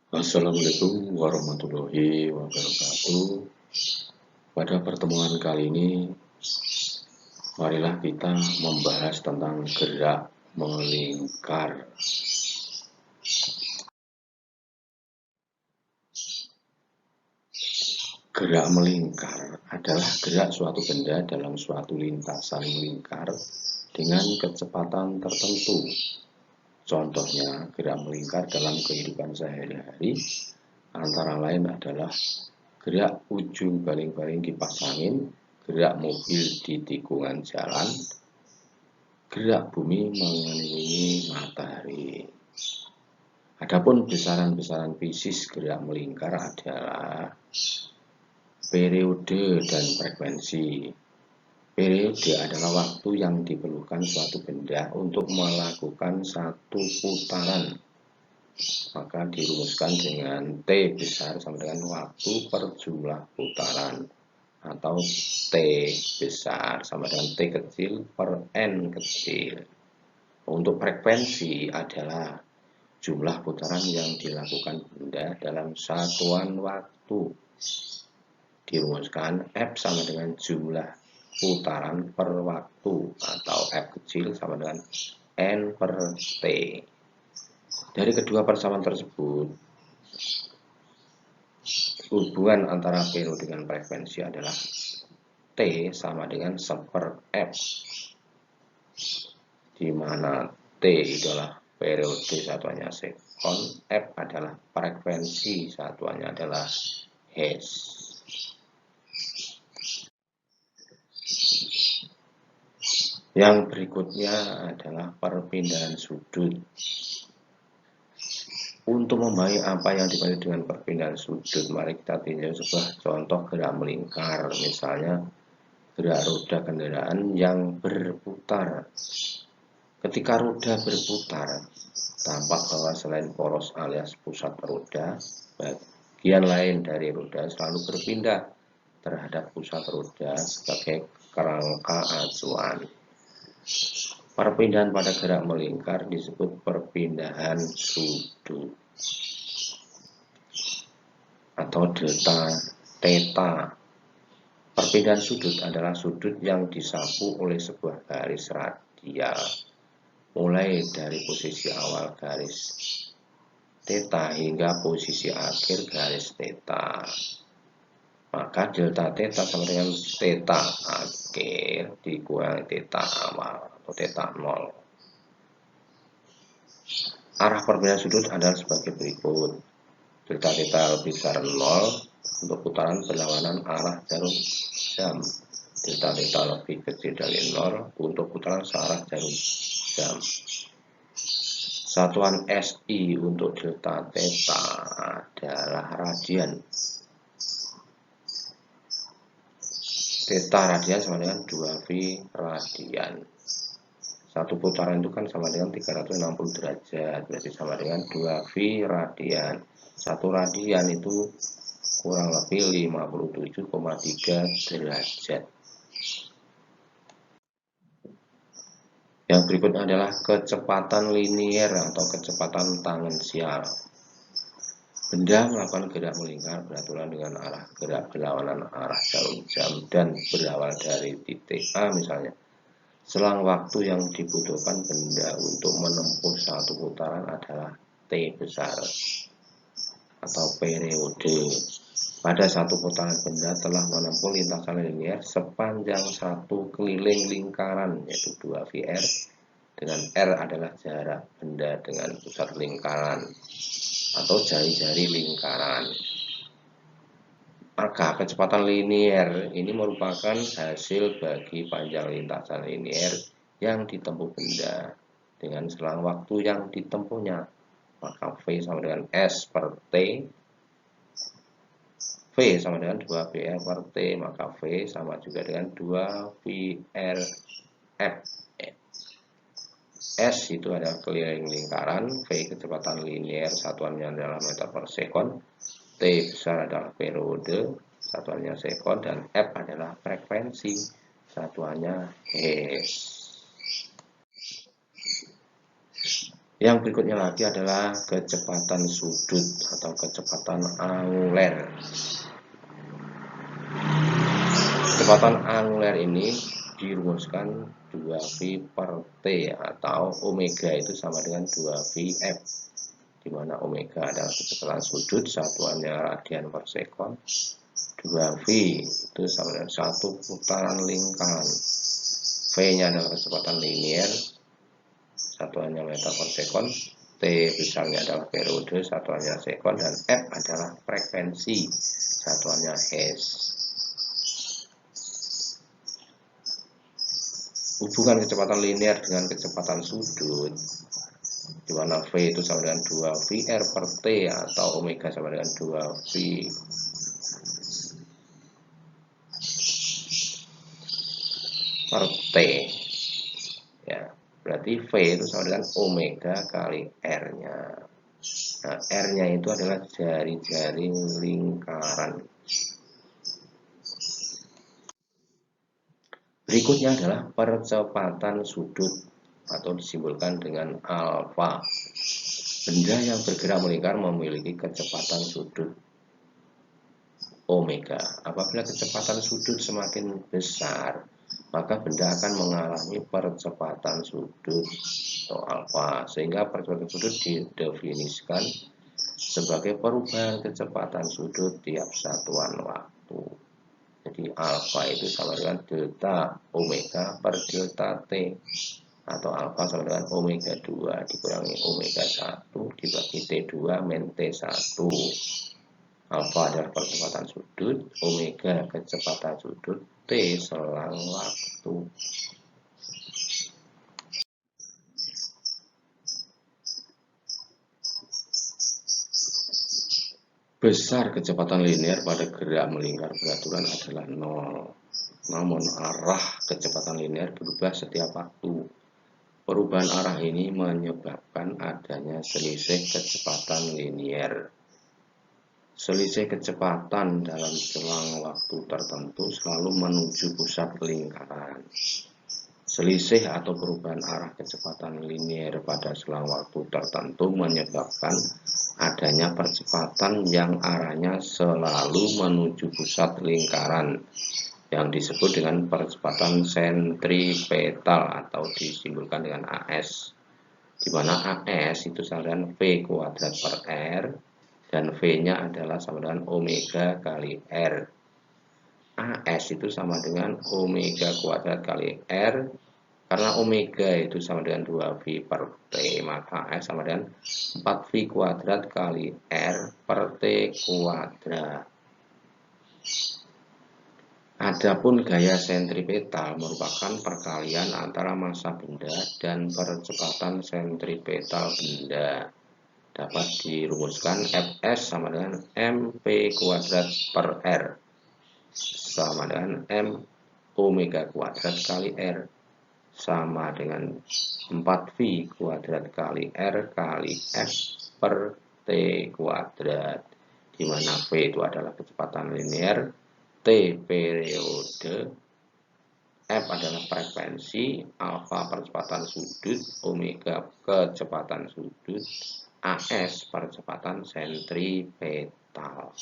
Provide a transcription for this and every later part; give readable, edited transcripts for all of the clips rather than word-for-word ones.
Assalamualaikum warahmatullahi wabarakatuh. Pada pertemuan kali ini, marilah kita membahas tentang gerak melingkar. Gerak melingkar adalah gerak suatu benda dalam suatu lintasan lingkar dengan kecepatan tertentu. Contohnya, gerak melingkar dalam kehidupan sehari-hari antara lain adalah gerak ujung baling-baling kipas angin, gerak mobil di tikungan jalan, gerak bumi mengelilingi matahari. Adapun besaran-besaran fisis gerak melingkar adalah periode dan frekuensi. Periode adalah waktu yang diperlukan suatu benda untuk melakukan satu putaran. Maka dirumuskan dengan T besar sama dengan waktu per jumlah putaran, atau T besar sama dengan T kecil per N kecil. Untuk frekuensi adalah jumlah putaran yang dilakukan benda dalam satuan waktu. Dirumuskan F sama dengan jumlah putaran per waktu, atau F kecil sama dengan N per T. Dari kedua persamaan tersebut, hubungan antara periode dengan frekuensi adalah T sama dengan 1/F, di mana T adalah periode satuannya sekon, F adalah frekuensi satuannya adalah hertz. Yang berikutnya adalah perpindahan sudut. Untuk memahami apa yang dimaksud dengan perpindahan sudut, mari kita tinjau sebuah contoh gerak melingkar. Misalnya, gerak roda kendaraan yang berputar. Ketika roda berputar, tampak bahwa selain poros alias pusat roda, bagian lain dari roda selalu berpindah terhadap pusat roda sebagai kerangka acuan. Perpindahan pada gerak melingkar disebut perpindahan sudut atau delta theta. Perpindahan sudut adalah sudut yang disapu oleh sebuah garis radial mulai dari posisi awal garis theta hingga posisi akhir garis theta. Maka delta theta sama dengan theta akhir dikurangi theta awal atau theta 0. Arah perpindahan sudut adalah sebagai berikut. Delta theta lebih besar 0 untuk putaran berlawanan arah jarum jam. Delta theta lebih kecil dari 0 untuk putaran searah jarum jam. Satuan SI untuk delta theta adalah radian. Theta radian sama dengan 2V radian. Satu putaran itu kan sama dengan 360 derajat, berarti sama dengan 2V radian. Satu radian itu kurang lebih 57,3 derajat. Yang berikutnya adalah kecepatan linier atau kecepatan tangensial. Benda melakukan gerak melingkar beraturan dengan arah gerak berlawanan arah jarum jam dan berawal dari titik A misalnya. Selang waktu yang dibutuhkan benda untuk menempuh satu putaran adalah T besar atau periode. Pada satu putaran benda telah menempuh lintasan linier sepanjang satu keliling lingkaran, yaitu 2VR, dengan R adalah jarak benda dengan pusat lingkaran atau jari-jari lingkaran. Maka kecepatan linier ini merupakan hasil bagi panjang lintasan linier yang ditempuh benda dengan selang waktu yang ditempuhnya. Maka V sama dengan S per T. V sama dengan 2VR per T, maka V sama juga dengan 2VRF. S itu adalah keliling lingkaran, V kecepatan linier satuannya adalah meter per sekon, T besar adalah periode satuannya sekon, dan F adalah frekuensi satuannya hertz. Yang berikutnya lagi adalah kecepatan sudut atau kecepatan anguler. Kecepatan anguler ini dirumuskan 2V per T atau omega itu sama dengan 2VF, di mana omega adalah kecepatan sudut, satuannya radian per sekon. 2V itu sama dengan 1 putaran lingkaran. V-nya adalah kecepatan linier, satuannya meter per sekon. T besarnya adalah periode, satuannya sekon. Dan F adalah frekuensi, satuannya hertz. Hubungan kecepatan linear dengan kecepatan sudut, di mana V itu sama dengan 2VR per T atau omega sama dengan 2V per T. Ya, berarti V itu sama dengan omega kali R-nya. Nah, R-nya itu adalah jari-jari lingkaran. Berikutnya adalah percepatan sudut atau disimbolkan dengan alfa. Benda yang bergerak melingkar memiliki kecepatan sudut omega. Apabila kecepatan sudut semakin besar, maka benda akan mengalami percepatan sudut atau alfa. Sehingga percepatan sudut didefinisikan sebagai perubahan kecepatan sudut tiap satuan waktu. Jadi alfa itu sama dengan delta omega per delta T, atau alfa sama dengan omega 2 dikurangi omega 1 dibagi T2 min T1. Alfa adalah percepatan sudut, omega kecepatan sudut, T selang waktu. Besar kecepatan linear pada gerak melingkar beraturan adalah 0. Namun arah kecepatan linear berubah setiap waktu. Perubahan arah ini menyebabkan adanya selisih kecepatan linear. Selisih kecepatan dalam selang waktu tertentu selalu menuju pusat lingkaran. Selisih atau perubahan arah kecepatan linear pada selang waktu tertentu menyebabkan adanya percepatan yang arahnya selalu menuju pusat lingkaran, yang disebut dengan percepatan sentripetal atau disimbolkan dengan AS, di mana AS itu sama dengan V kuadrat per R dan V-nya adalah sama dengan omega kali R. AS itu sama dengan omega kuadrat kali R, karena omega itu sama dengan 2V per T, maka AS sama dengan 4V kuadrat kali R per T kuadrat. Adapun gaya sentripetal merupakan perkalian antara massa benda dan percepatan sentripetal benda. Dapat dirumuskan Fs sama dengan mp kuadrat per R sama dengan m omega kuadrat kali R sama dengan 4V kuadrat kali R kali F per T kuadrat, di mana V itu adalah kecepatan linear, T periode, F adalah frekuensi, alfa percepatan sudut, omega kecepatan sudut, AS percepatan sentripetal.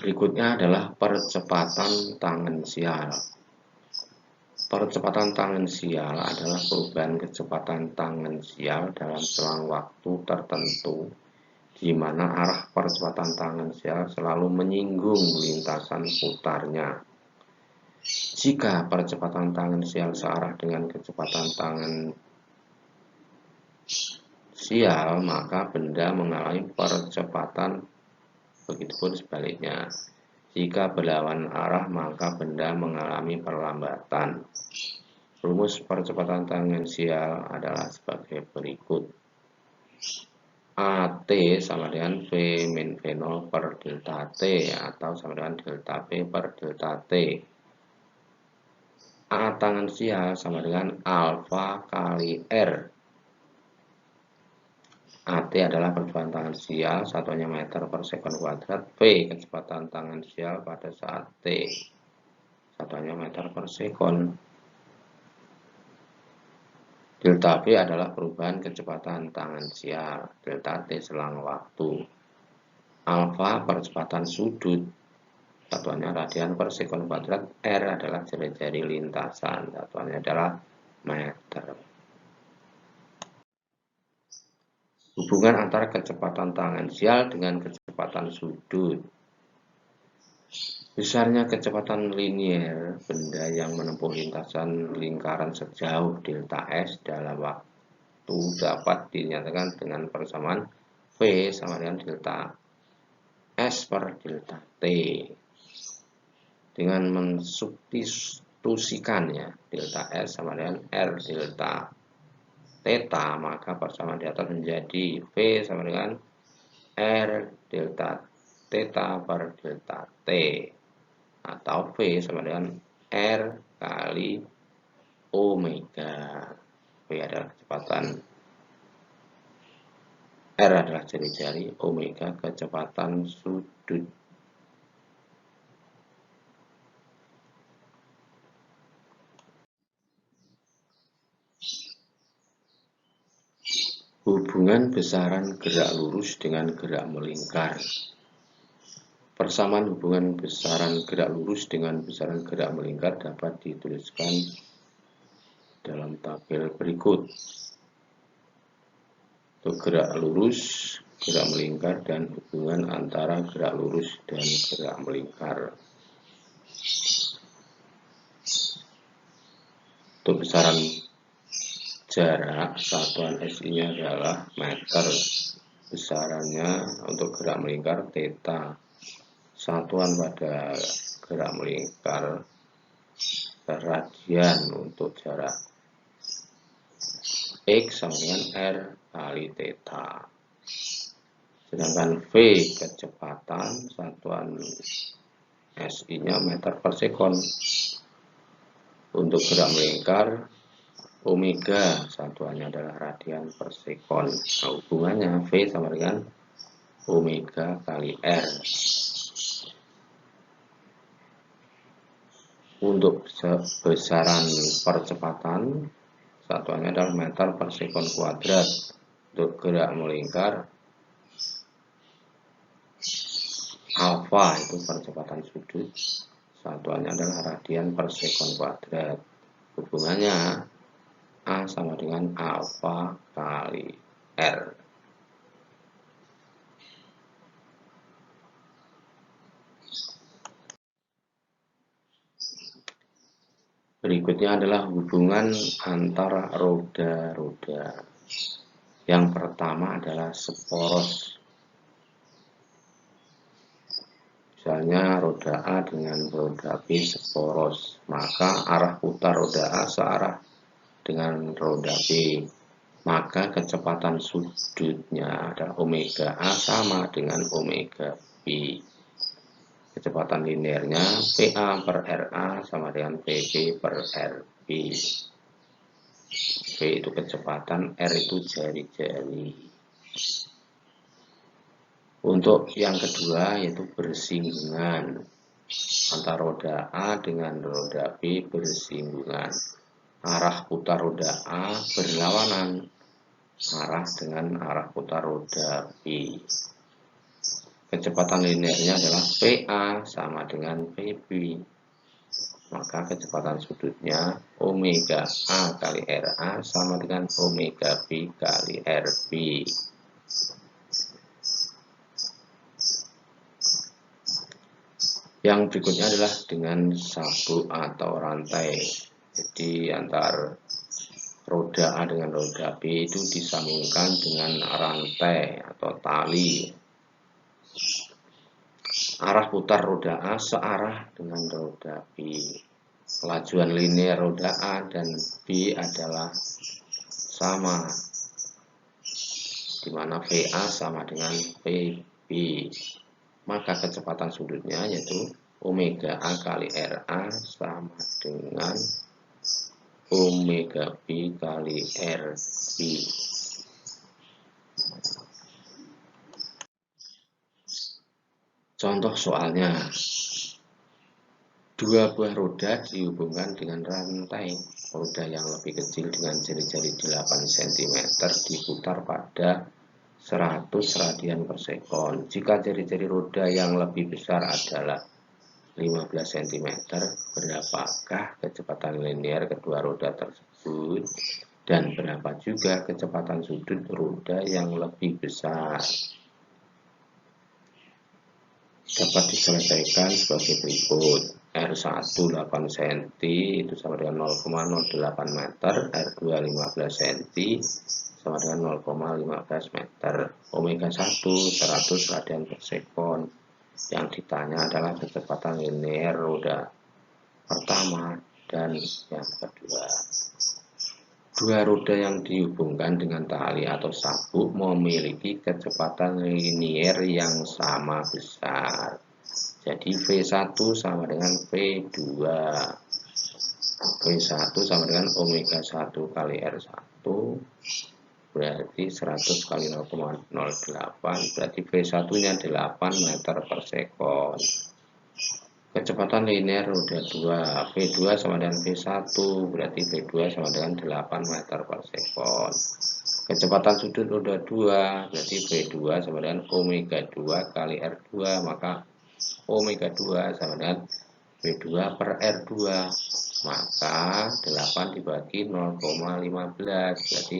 Berikutnya adalah percepatan tangensial. Percepatan tangensial adalah perubahan kecepatan tangensial dalam selang waktu tertentu, di mana arah percepatan tangensial selalu menyinggung lintasan putarnya. Jika percepatan tangensial searah dengan kecepatan tangensial, maka benda mengalami percepatan. Begitupun sebaliknya, jika berlawan arah maka benda mengalami perlambatan. Rumus percepatan tangensial adalah sebagai berikut. AT sama dengan V min V0 per delta T atau sama dengan delta V per delta T. A tangensial sama dengan alfa kali R. AT adalah percepatan tangensial, satuannya meter per sekon kuadrat. V kecepatan tangensial pada saat T satuannya meter per sekon. Delta V adalah perubahan kecepatan tangensial, delta T selang waktu. Alfa percepatan sudut, satuannya radian per sekon kuadrat. R adalah jari-jari lintasan, satuannya adalah meter. Hubungan antara kecepatan tangensial dengan kecepatan sudut. Besarnya kecepatan linier benda yang menempuh lintasan lingkaran sejauh delta S dalam waktu dapat dinyatakan dengan persamaan V sama dengan delta S per delta T. Dengan mensubstitusikannya delta S sama dengan R delta theta, maka persamaan di atas menjadi V sama dengan R delta theta per delta T, atau V sama dengan R kali omega. V adalah kecepatan, R adalah jari-jari, omega kecepatan sudut. Hubungan besaran gerak lurus dengan gerak melingkar. Persamaan hubungan besaran gerak lurus dengan besaran gerak melingkar dapat dituliskan dalam tabel berikut. Untuk gerak lurus, gerak melingkar, dan hubungan antara gerak lurus dan gerak melingkar. Untuk besaran jarak, satuan SI-nya adalah meter. Besarannya untuk gerak melingkar theta. Satuan pada gerak melingkar radian. Untuk jarak X sama dengan R kali theta. Sedangkan V kecepatan, satuan SI-nya meter per sekon. Untuk gerak melingkar omega, satuannya adalah radian per sekon. Nah, hubungannya V sama dengan omega kali R. Untuk besaran percepatan, satuannya adalah meter per sekon kuadrat. Untuk gerak melingkar, alfa itu percepatan sudut, satuannya adalah radian per sekon kuadrat. Hubungannya A sama dengan alfa kali R. Berikutnya adalah hubungan antara roda-roda. Yang pertama adalah seporos. Misalnya roda A dengan roda B seporos, maka arah putar roda A searah dengan roda B. Maka kecepatan sudutnya adalah omega A sama dengan omega B. Kecepatan linearnya PA per RA sama dengan PB per RB. V itu kecepatan, R itu jari-jari. Untuk yang kedua yaitu bersinggungan. Antara roda A dengan roda B bersinggungan. Arah putar roda A berlawanan arah dengan arah putar roda B. Kecepatan linearnya adalah PA sama dengan PB. Maka kecepatan sudutnya omega A kali RA sama dengan omega B kali RB. Yang berikutnya adalah dengan sabuk atau rantai. Jadi antar roda A dengan roda B itu disambungkan dengan rantai atau tali. Arah putar roda A searah dengan roda B. Kelajuan linear roda A dan B adalah sama, di mana VA sama dengan PB. Maka kecepatan sudutnya yaitu omega A kali RA sama dengan omega B kali RB. Contoh soalnya, Dua buah roda dihubungkan dengan rantai roda yang lebih kecil dengan jari-jari 8 cm diputar pada 100 radian per sekon. Jika jari-jari roda yang lebih besar adalah 15 cm, berapakah kecepatan linear kedua roda tersebut? Dan berapa juga kecepatan sudut roda yang lebih besar? Dapat diselesaikan sebagai berikut. R1 8 cm itu sama dengan 0,08 meter, R2 15 cm sama dengan 0,15 meter. Omega 1 100 radian per sekon. Yang ditanya adalah kecepatan linear roda pertama dan yang kedua. Dua roda yang dihubungkan dengan tali atau sabuk memiliki kecepatan linier yang sama besar. Jadi V1 sama dengan V2. V1 sama dengan omega 1 kali R1 berarti 100 kali 0,08 berarti V1 nya 8 meter per sekon. Kecepatan linear roda 2, V2 sama dengan V1 berarti V2 sama dengan 8 meter per sekon. Kecepatan sudut roda 2 berarti V2 sama dengan omega 2 kali R2, maka omega 2 sama dengan V2 per R2, maka 8 dibagi 0,15 berarti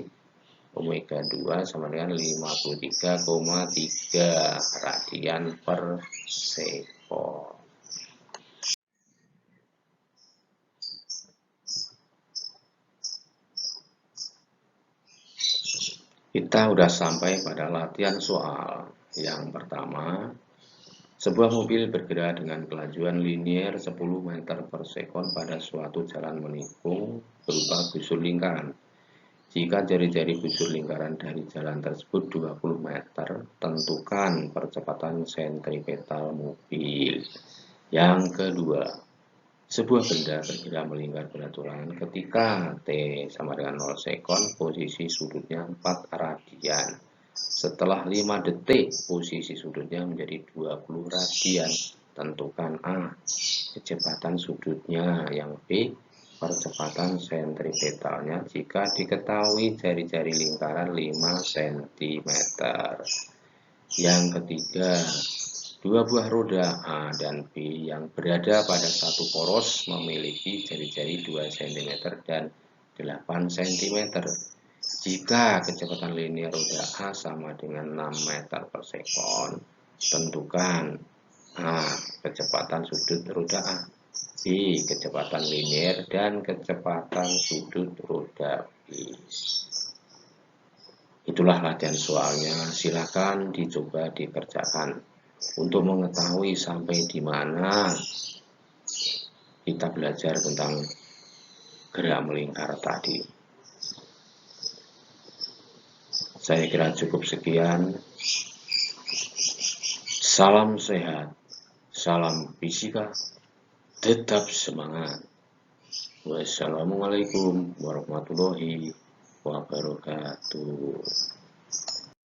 omega 2 sama dengan 53,3 radian per sekon. Kita sudah sampai pada latihan soal yang pertama. Sebuah mobil bergerak dengan kelajuan linier 10 meter per sekon pada suatu jalan menikung berupa busur lingkaran. Jika jari-jari busur lingkaran dari jalan tersebut 20 meter, tentukan percepatan sentripetal mobil. Yang kedua, sebuah benda bergerak melingkar beraturan ketika T sama dengan 0 sekon, posisi sudutnya 4 radian. Setelah 5 detik, posisi sudutnya menjadi 20 radian. Tentukan A, kecepatan sudutnya, yang B, percepatan sentripetalnya jika diketahui jari-jari lingkaran 5 cm. Yang ketiga, dua buah roda A dan B yang berada pada satu poros memiliki jari-jari 2 cm dan 8 cm. Jika kecepatan linear roda A sama dengan 6 meter per sekon, tentukan A, kecepatan sudut roda A, B, kecepatan linear, dan kecepatan sudut roda B. Itulah latihan soalnya, silakan dicoba dikerjakan. Untuk mengetahui sampai di mana kita belajar tentang gerak melingkar tadi. Saya kira cukup sekian. Salam sehat, salam fisika, tetap semangat. Wassalamualaikum warahmatullahi wabarakatuh.